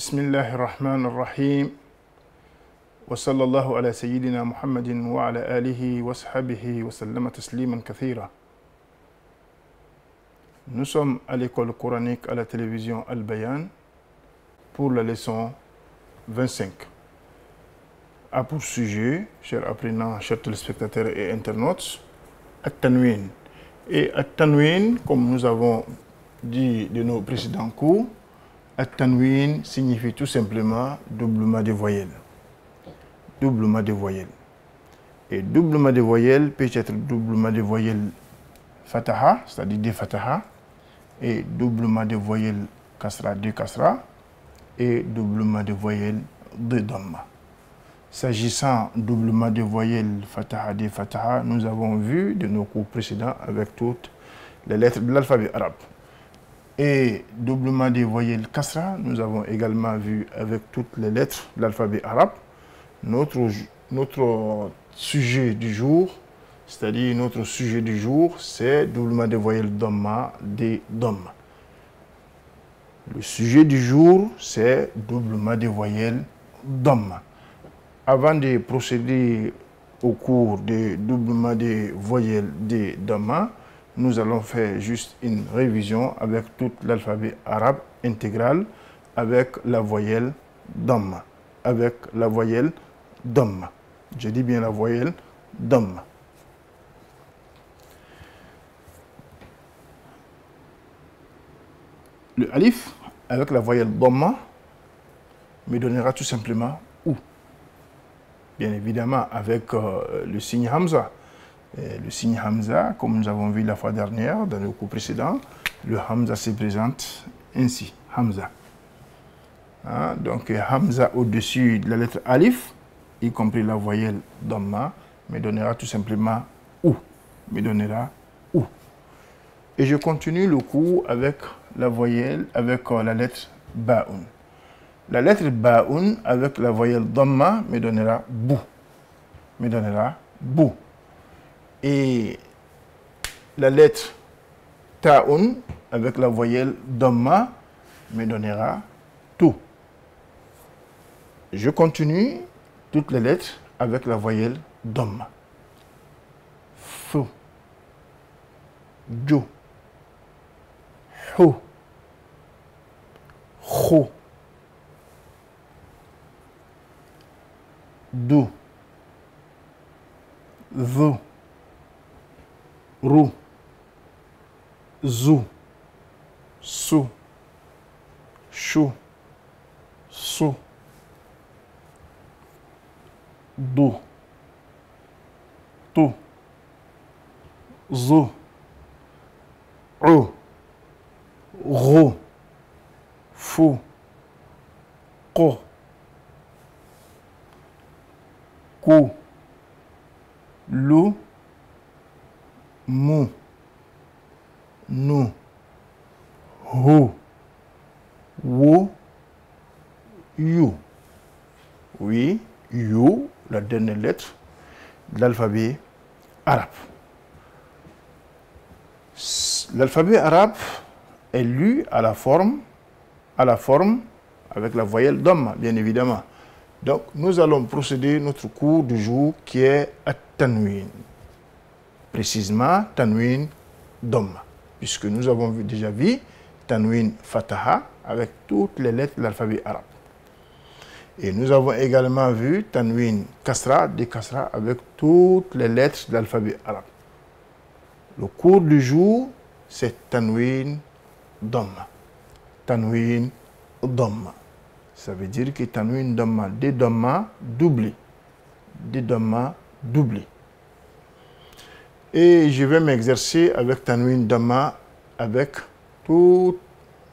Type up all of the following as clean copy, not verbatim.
بسم الله الرحمن الرحيم وصلى الله على سيدنا محمد وعلى آله وصحبه وسلم تسليما كثيرا. Nous sommes à l'école coranique à la télévision Al-Bayan pour la leçon 25. A pour sujet, chers apprenants, chers téléspectateurs et internautes, At-Tanwin. Et At-Tanwin, comme nous avons dit de nos précédents cours, At-Tanwin signifie tout simplement doublement des voyelles. Doublement des voyelles. Et doublement des voyelles peut être doublement des voyelles fataha, c'est-à-dire des fataha, et doublement des voyelles kasra, des kasra, et doublement des voyelles de dhamma. S'agissant doublement des voyelles fataha, des fataha, nous avons vu de nos cours précédents avec toutes les lettres de l'alphabet arabe. Et doublement des voyelles kasra, nous avons également vu avec toutes les lettres de l'alphabet arabe. Notre sujet du jour, c'est-à-dire notre sujet du jour, c'est doublement des voyelles dhamma, des dhamma. Le sujet du jour, c'est doublement des voyelles dhamma. Avant de procéder au cours de doublement des voyelles des dhamma, nous allons faire juste une révision avec tout l'alphabet arabe intégral avec la voyelle dhamma. Avec la voyelle dhamma. Je dis bien la voyelle dhamma. Le alif avec la voyelle dhamma me donnera tout simplement ou. Bien évidemment avec le signe hamza. Le signe hamza, comme nous avons vu la fois dernière dans le cours précédent, le hamza se présente ainsi, hamza. Hein? Donc hamza au-dessus de la lettre alif, y compris la voyelle dhamma, me donnera tout simplement ou. Me donnera ou. Et je continue le cours avec la voyelle, avec la lettre ba'un. La lettre ba'un avec la voyelle dhamma me donnera bou. Me donnera bou. Et la lettre ta'un avec la voyelle dhamma me donnera tout. Je continue toutes les lettres avec la voyelle dhamma. Fou, jo, ho, kho, do, zo, rou, zou, sou, chou, sou, do, to, zo, ou, ro, fou, ko, kou, lou, mou, nou, ho, wo, you. Oui, you, la dernière lettre de l'alphabet arabe. L'alphabet arabe est lu à la forme avec la voyelle dhamma, bien évidemment. Donc, nous allons procéder notre cours du jour qui est At-Tanwin. Précisément, Tanwin dhamma. Puisque nous avons déjà vu Tanwin fataha avec toutes les lettres de l'alphabet arabe. Et nous avons également vu Tanwin kasra, des kasra avec toutes les lettres de l'alphabet arabe. Le cours du jour, c'est Tanwin dhamma. Tanwin dhamma. Ça veut dire que Tanwin dhamma, des dhamma doublés. Des dhamma doublés. Et je vais m'exercer avec Tanwin dhamma avec toutes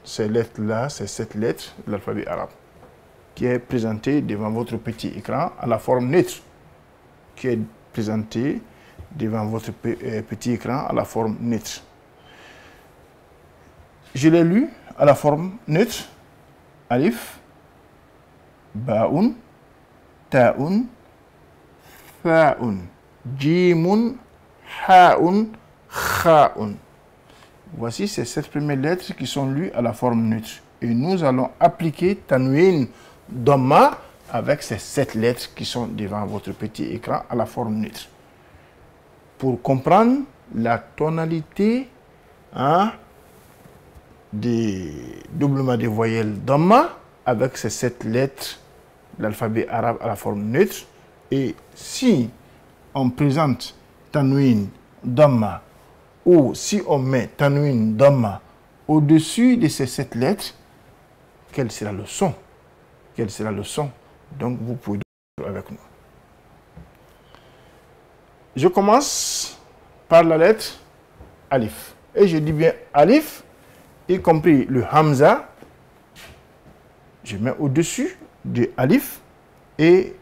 ces lettres-là, ces 7 lettres de l'alphabet arabe, qui est présenté devant votre petit écran à la forme neutre, qui est présenté devant votre petit écran à la forme neutre. Je l'ai lu à la forme neutre, alif, ba'un, ta'un, tha'un, jimun, ha'un, kha'un. Voici ces 7 premières lettres qui sont lues à la forme neutre. Et nous allons appliquer Tanwin Dhamma avec ces 7 lettres qui sont devant votre petit écran à la forme neutre. Pour comprendre la tonalité des doublements des voyelles Dhamma avec ces 7 lettres, l'alphabet arabe à la forme neutre. Et si on présente Tanwin Dhamma ou si on met Tanwin Dhamma au-dessus de ces 7 lettres, quel sera le son? Quel sera le son? Donc vous pouvez avec nous. Je commence par la lettre Alif. Et je dis bien Alif, y compris le Hamza. Je mets au-dessus de Alif et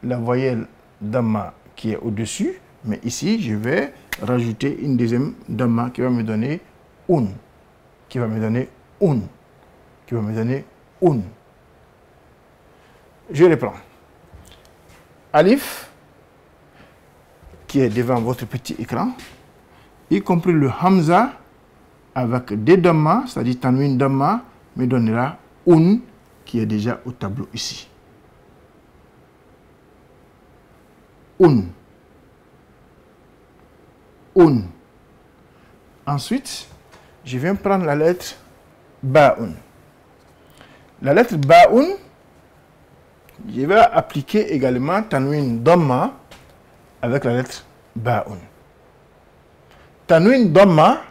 la voyelle Dhamma qui est au-dessus. Mais ici, je vais rajouter une deuxième Dhamma qui va me donner Un. Qui va me donner Un. Qui va me donner Un. Je reprends. Alif, qui est devant votre petit écran, y compris le Hamza, avec des Dhamma, c'est-à-dire Tanwin Dhamma, me donnera Un, qui est déjà au tableau ici. Un. Un. Ensuite, je viens prendre la lettre Ba'un. La lettre Ba'un, je vais appliquer également Tanwin Dhamma avec la lettre Ba'un. Tanwin Dhamma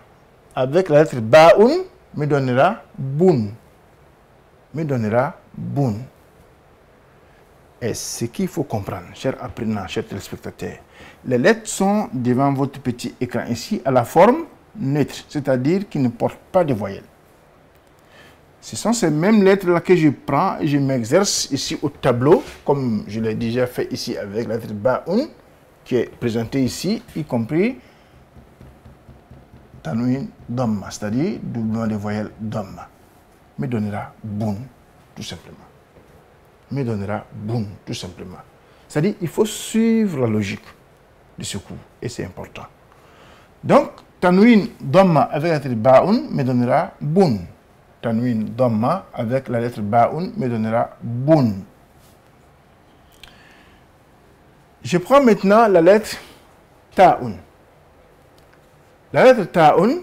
avec la lettre Ba'un me donnera Bun. Me donnera Bun. Et ce qu'il faut comprendre, chers apprenants, chers téléspectateurs, les lettres sont devant votre petit écran ici à la forme neutre, c'est-à-dire qui ne portent pas de voyelles. Ce sont ces mêmes lettres-là que je prends et je m'exerce ici au tableau, comme je l'ai déjà fait ici avec la lettre Ba'un, qui est présentée ici, y compris Tanwin Dhamma, c'est-à-dire doublement des voyelles Dhamma. Me donnera Bun, tout simplement. Me donnera Bun, tout simplement. C'est-à-dire il faut suivre la logique de ce cours, et c'est important. Donc, Tanwin Dhamma avec la lettre Ba'un me donnera Bun. Tanwin Dhamma avec la lettre Ba'un me donnera Bun. Je prends maintenant la lettre Ta'un. La lettre Ta'un,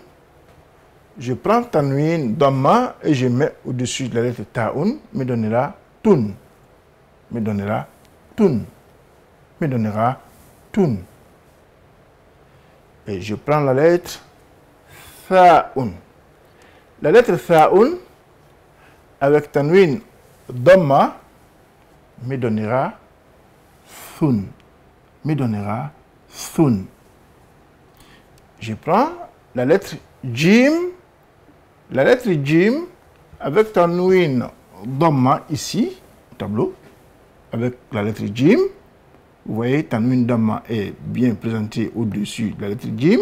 je prends Tanwin Dhamma et je mets au-dessus de la lettre Ta'un, me donnera Tun. Me donnera Tun. Me donnera Tun. Et je prends la lettre Tha'un. La lettre Tha'un avec Tanwin Dhamma me donnera Thun. Me donnera Thun. Je prends la lettre Jim. La lettre Jim avec Tanwin Dhamma ici, au tableau, avec la lettre Jim. Vous voyez, Tanwin Dhamma est bien présenté au-dessus de la lettre Jim.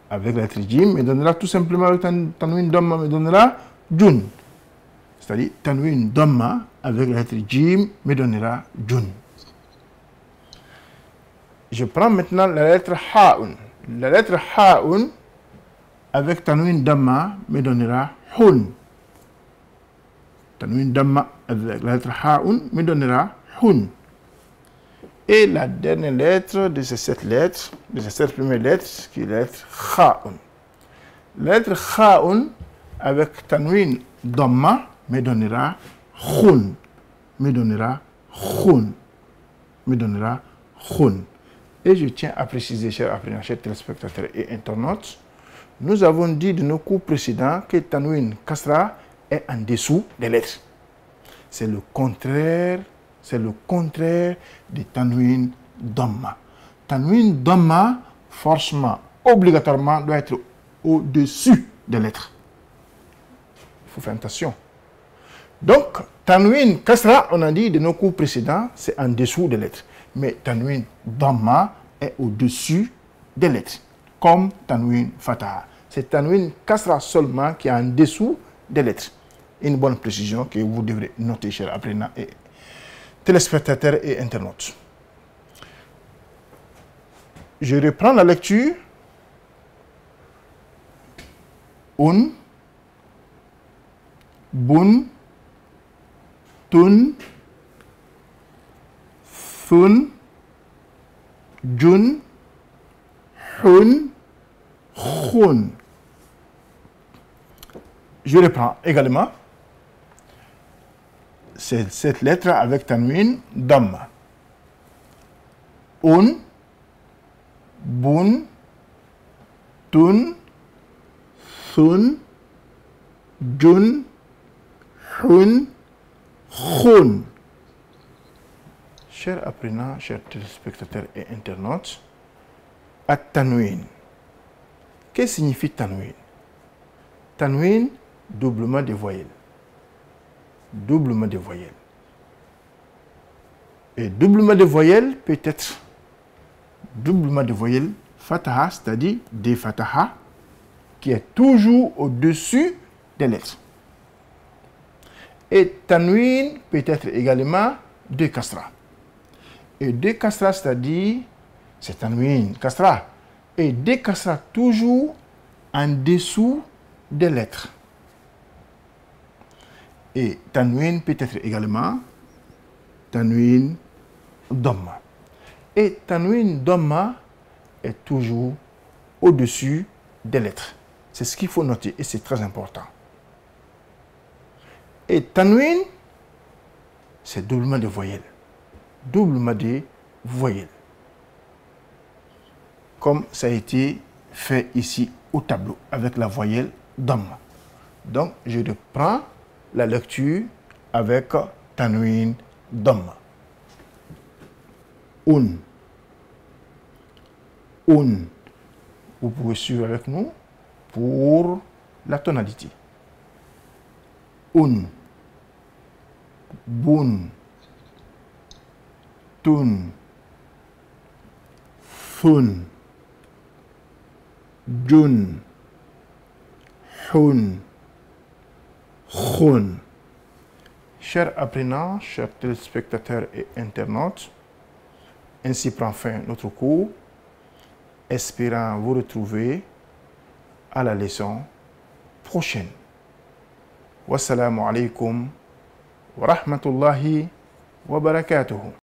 Avec la lettre Jim, me donnera tout simplement, avec Tanwin Dhamma, me donnera Jun. C'est-à-dire, Tanwin Dhamma avec la lettre Jim me donnera Jun. Je prends maintenant la lettre Ha'un. La lettre Ha'un avec Tanwin Dhamma me donnera Hun. Tanwin Dhamma avec la lettre Ha'un me donnera Hun. Et la dernière lettre de ces 7 lettres, de ces 7 premières lettres, qui est la lettre Kha'un. La lettre Kha'un avec Tanwin Dhamma me donnera Khun. Me donnera Khun. Me donnera Khun. Et je tiens à préciser, chers apprenants, chers téléspectateurs et internautes, nous avons dit de nos cours précédents que Tanwin Kasra est en dessous des lettres. C'est le contraire de Tanwin Dhamma. Tanwin Dhamma, forcément, obligatoirement, doit être au-dessus des lettres. Il faut faire attention. Donc, Tanwin Kasra, on a dit de nos cours précédents, c'est en dessous des lettres. Mais Tanwin Dhamma est au-dessus des lettres, comme Tanwin Fataha. C'est Tanwin Kasra seulement qui est en dessous des lettres. Une bonne précision que vous devrez noter, chers apprenants et téléspectateurs et internautes. Je reprends la lecture. Un, bun, tun, thun, jun, hun, khun. Je reprends également cette lettre avec tanwin damma. Un, bun, tun, thun, jun, hun, khun. Chers apprenants, chers téléspectateurs et internautes, at-tanwin. Qu'est-ce que signifie tanwin? Tanwin, doublement des voyelles. Doublement des voyelles. Et doublement des voyelles peut être doublement des voyelles fataha, c'est-à-dire des fataha, qui est toujours au-dessus des lettres. Et tanwin peut être également deux kasra. Et deux kasra, c'est-à-dire, c'est tanwin, kasra. Et deux kasra toujours en dessous des lettres. Et tanwin peut être également tanwin dhamma. Et tanwin dhamma est toujours au-dessus des lettres. C'est ce qu'il faut noter et c'est très important. Et tanwin, c'est doublement de voyelles. Doublement de voyelles. Comme ça a été fait ici au tableau avec la voyelle dhamma. Donc, je reprends la lecture avec tanwin dhamma. Un. Vous pouvez suivre avec nous pour la tonalité. Un. Bun. Tun. Thun. Jun. Hun. Khun. Chers apprenants, chers téléspectateurs et internautes, ainsi prend fin notre cours, espérant vous retrouver à la leçon prochaine. Wassalamu alaikum wa rahmatullahi wa barakatuhu.